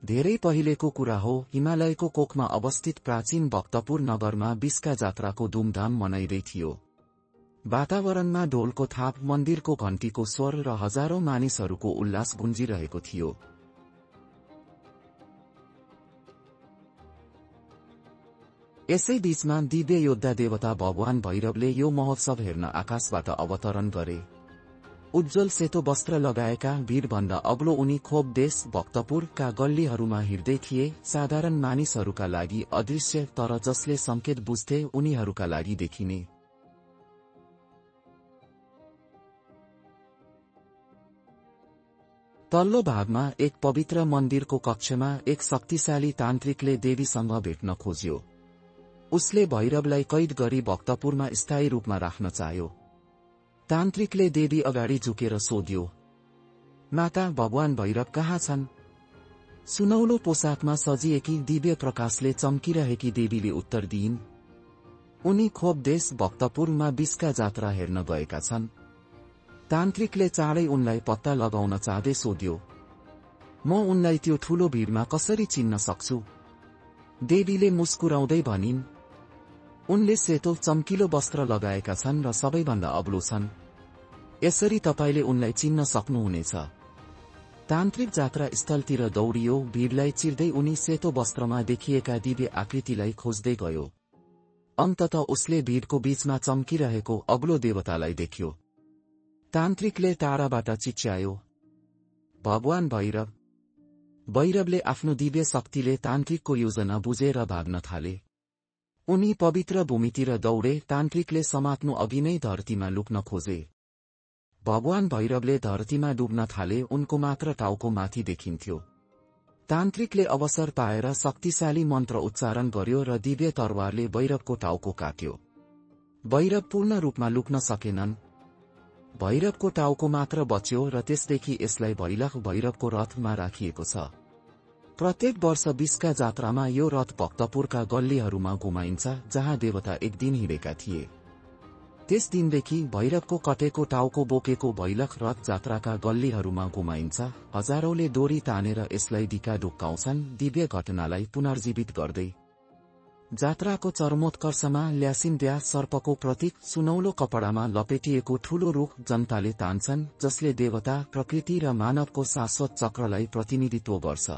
धेरै पहिलेको कुरा हो। हिमालयको कोखमा अवस्थित प्राचीन भक्तपुर नगरमा बिसका जात्राको धुमधाम मनाइदै थियो। वातावरणमा ढोलको थाप, मन्दिरको घण्टीको स्वर र हजारौं मानिसहरूको उल्लास गुन्जिरहेको थियो। यसै बीचमा दिव्य योद्धा देवता भगवान भैरवले यो महोत्सव हेर्न आकाशबाट अवतरण गरे। उज्जवल सेतो वस्त्र लगाएका, भिडभन्दा अग्लो उनी खोप देश भक्तपुरका गल्लीहरूमा हिँड्दै थिए। साधारण मानिसहरूका लागि अदृश्य, तर जसले संकेत बुझ्थे उनीहरूका लागि देखिने। तल्लो भागमा एक पवित्र मन्दिरको कक्षमा एक शक्तिशाली तान्त्रिकले देवीसँग भेट्न खोज्यो। उसले भैरवलाई कैद गरी भक्तपुरमा स्थायी रूपमा राख्न चाह्यो। तान्त्रिकले देवी अगाडि झुकेर सोध्यो, माता, भगवान भैरव कहाँ छन्? सुनौलो पोसाकमा सजिएकी, दिव्य प्रकाशले चम्किरहेकी देवीले उत्तर दिइन्, उनी खोप देश भक्तपुरमा बिसका जात्रा हेर्न गएका छन्। तान्त्रिकले चाँडै उनलाई पत्ता लगाउन चाहँदै सोध्यो, म उनलाई त्यो ठूलो भिडमा कसरी चिन्न सक्छु? देवीले मुस्कुराउँदै भनिन्, उनले सेतो चम्किलो वस्त्र लगाएका छन् र सबैभन्दा अग्लो छन्। यसरी तपाईले उनलाई चिन्न सक्नुहुनेछ। तान्त्रिक जात्रा स्थलतिर दौडियो। भिडलाई चिर्दै उनी सेतो वस्त्रमा देखिएका दिव्य आकृतिलाई खोज्दै गयो। अन्ततः उसले भिडको बीचमा चम्किरहेको अग्लो देवतालाई देख्यो। तान्त्रिकले टाढाबाट चिच्यायो, भगवान भैरव! भैरवले आफ्नो दिव्य शक्तिले तान्त्रिकको योजना बुझेर भाग्न थाले। उनी पवित्र भूमितिर दौडे। तान्त्रिकले समात्नु अघि नै धरतीमा लुक्न खोजे। भगवान भैरवले धरतीमा डुब्न थाले। उनको मात्र टाउको माथि देखिन्थ्यो। तान्त्रिकले अवसर पाएर शक्तिशाली मन्त्र उच्चारण गर्यो र दिव्य तरवारले भैरवको टाउको काट्यो। भैरव पूर्ण रूपमा लुक्न सकेनन्। भैरवको टाउको मात्र बच्यो र त्यसदेखि यसलाई भैलख भैरवको रथमा राखिएको छ। प्रत्येक वर्ष बिसका जात्रामा यो रथ भक्तपुरका गल्लीहरूमा घुमाइन्छ, जहाँ देवता एक दिन हिँडेका थिए। त्यस दिनदेखि भैरवको कटेको टाउको बोकेको भैलख रथ जात्राका गल्लीहरूमा घुमाइन्छ। हजारौंले डोरी तानेर यसलाई डिका ढुक्काउँछन्, दिव्य घटनालाई पुनर्जीवित गर्दै। जात्राको चरमोत्कर्षमा ल्यासिन्ड्या सर्पको प्रतीक सुनौलो कपडामा लपेटिएको ठूलो रुख जनताले तान्छन्, जसले देवता, प्रकृति र मानवको शाश्वत चक्रलाई प्रतिनिधित्व गर्छ।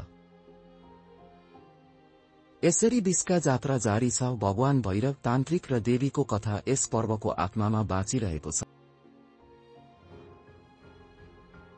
यसरी बिसका जात्रा जारी छ। भगवान भैरव, तान्त्रिक र देवीको कथा यस पर्वको आत्मामा बाँचिरहेको छ।